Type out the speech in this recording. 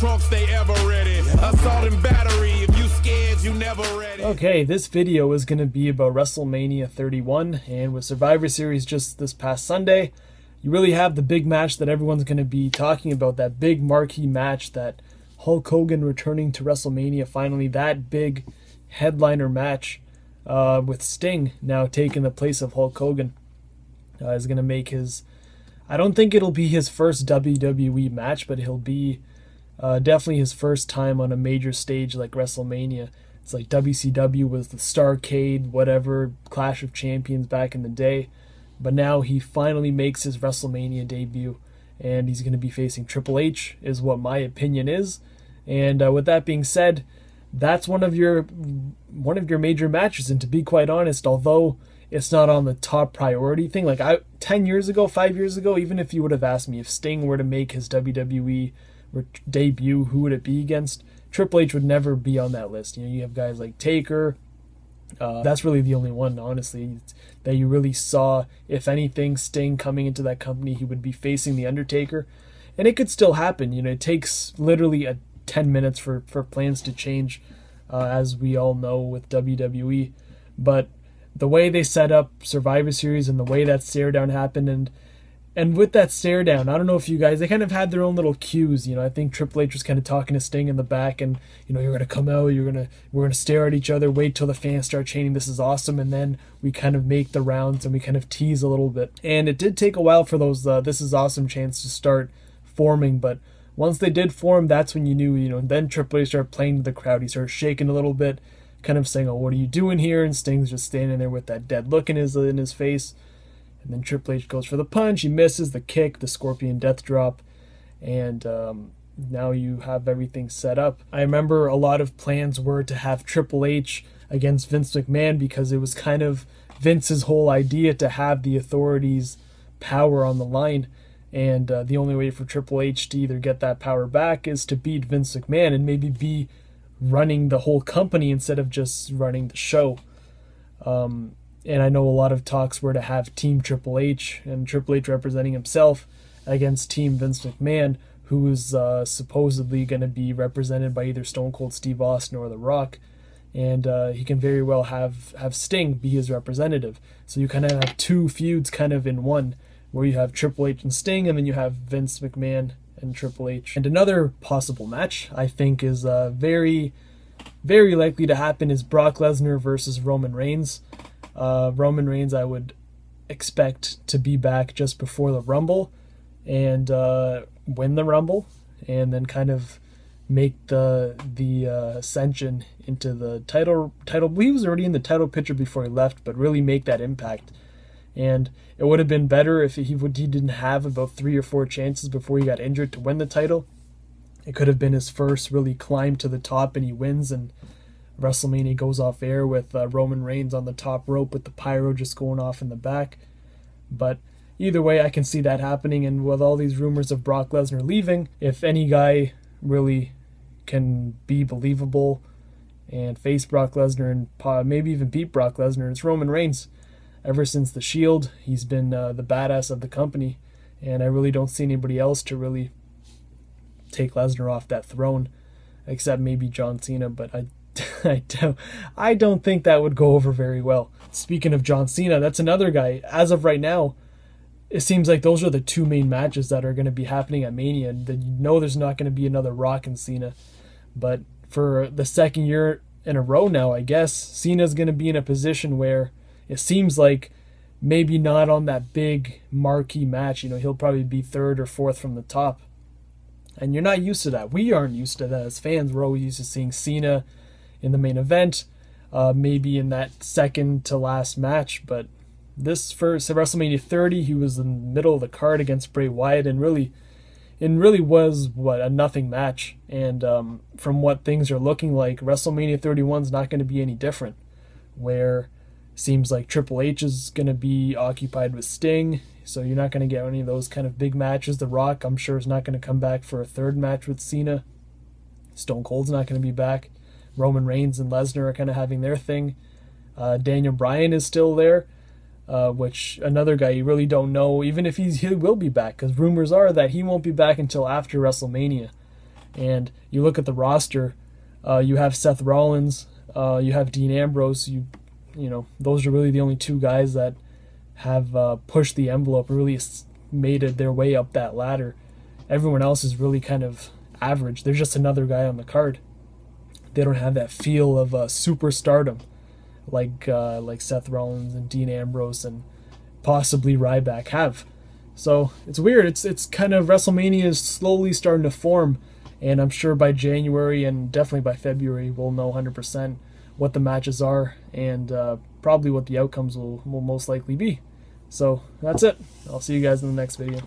trunks, they ever ready. Assault and battery, if you scared, you never ready. Okay, this video is going to be about WrestleMania 31, and with Survivor Series just this past Sunday, you really have the big match that everyone's going to be talking about, that big marquee match, that Hulk Hogan returning to WrestleMania, finally, that big headliner match with Sting now taking the place of Hulk Hogan. Is going to make his, I don't think it'll be his first WWE match, but he'll be definitely his first time on a major stage like WrestleMania. It's like WCW was the Starrcade, whatever, Clash of Champions back in the day. But now he finally makes his WrestleMania debut, and he's going to be facing Triple H, is what my opinion is. And with that being said, that's one of your major matches. And to be quite honest, although it's not on the top priority thing, like 10 years ago, 5 years ago, even if you would have asked me if Sting were to make his WWE debut, who would it be against? Triple H would never be on that list. You know, you have guys like Taker. That's really the only one, honestly, that you really saw. If anything, Sting coming into that company, he would be facing The Undertaker. And it could still happen. You know, it takes literally 10 minutes for plans to change, as we all know with WWE. But the way they set up Survivor Series and the way that stare down happened, and with that stare down, I don't know if you guys, they kind of had their own little cues. You know, I think Triple H was kind of talking to Sting in the back, and you know, you're gonna come out, we're gonna stare at each other, wait till the fans start chanting, "This is awesome," and then we kind of make the rounds and we kind of tease a little bit. And it did take a while for those "This is awesome" chants to start forming, but once they did form, that's when you knew. You know, then Triple H started playing to the crowd. He started shaking a little bit, kind of saying, "Oh, what are you doing here?" And Sting's just standing there with that dead look in his face. And then Triple H goes for the punch. He misses the kick, the Scorpion Death Drop, and now you have everything set up. I remember a lot of plans were to have Triple H against Vince McMahon because it was kind of Vince's whole idea to have the authorities' power on the line. And the only way for Triple H to either get that power back is to beat Vince McMahon and maybe be running the whole company instead of just running the show. And I know a lot of talks were to have Team Triple H and Triple H representing himself against Team Vince McMahon, who is supposedly going to be represented by either Stone Cold Steve Austin or The Rock. And he can very well have Sting be his representative. So you kind of have two feuds kind of in one, where you have Triple H and Sting, and then you have Vince McMahon and Triple H. And another possible match I think is very, very likely to happen is Brock Lesnar versus Roman Reigns. Roman Reigns I would expect to be back just before the Rumble and win the Rumble, and then kind of make the ascension into the title. He was already in the title picture before he left, but really make that impact. And it would have been better if he didn't have about 3 or 4 chances before he got injured to win the title. It could have been his first really climb to the top, and he wins, and WrestleMania goes off air with Roman Reigns on the top rope with the pyro just going off in the back. But either way, I can see that happening. And with all these rumors of Brock Lesnar leaving, if any guy really can be believable and face Brock Lesnar and maybe even beat Brock Lesnar, it's Roman Reigns. Ever since the Shield, he's been the badass of the company, and I really don't see anybody else to really take Lesnar off that throne, except maybe John Cena, but I don't think that would go over very well. Speaking of John Cena, that's another guy. As of right now, it seems like those are the two main matches that are going to be happening at Mania. And you know there's not going to be another Rock and Cena. But for the second year in a row now, I guess, Cena's going to be in a position where it seems like maybe not on that big marquee match. You know, he'll probably be 3rd or 4th from the top. And you're not used to that. We aren't used to that as fans. We're always used to seeing Cena in the main event, maybe in that second to last match. But this first WrestleMania 30, he was in the middle of the card against Bray Wyatt, and really was a nothing match. And from what things are looking like, WrestleMania 31 is not going to be any different, where it seems like Triple H is going to be occupied with Sting, so you're not going to get any of those kind of big matches. The Rock, I'm sure, is not going to come back for a 3rd match with Cena. Stone Cold's not going to be back. Roman Reigns and Lesnar are kind of having their thing. Daniel Bryan is still there, which another guy you really don't know, even if he will be back, because rumors are that he won't be back until after WrestleMania. And you look at the roster, you have Seth Rollins, you have Dean Ambrose. You know, those are really the only two guys that have pushed the envelope, really made it their way up that ladder. Everyone else is really kind of average. They're just another guy on the card. They don't have that feel of superstardom like Seth Rollins and Dean Ambrose and possibly Ryback have. So it's weird. It's kind of, WrestleMania is slowly starting to form, and I'm sure by January and definitely by February we'll know 100% what the matches are and probably what the outcomes will most likely be. So that's it. I'll see you guys in the next video.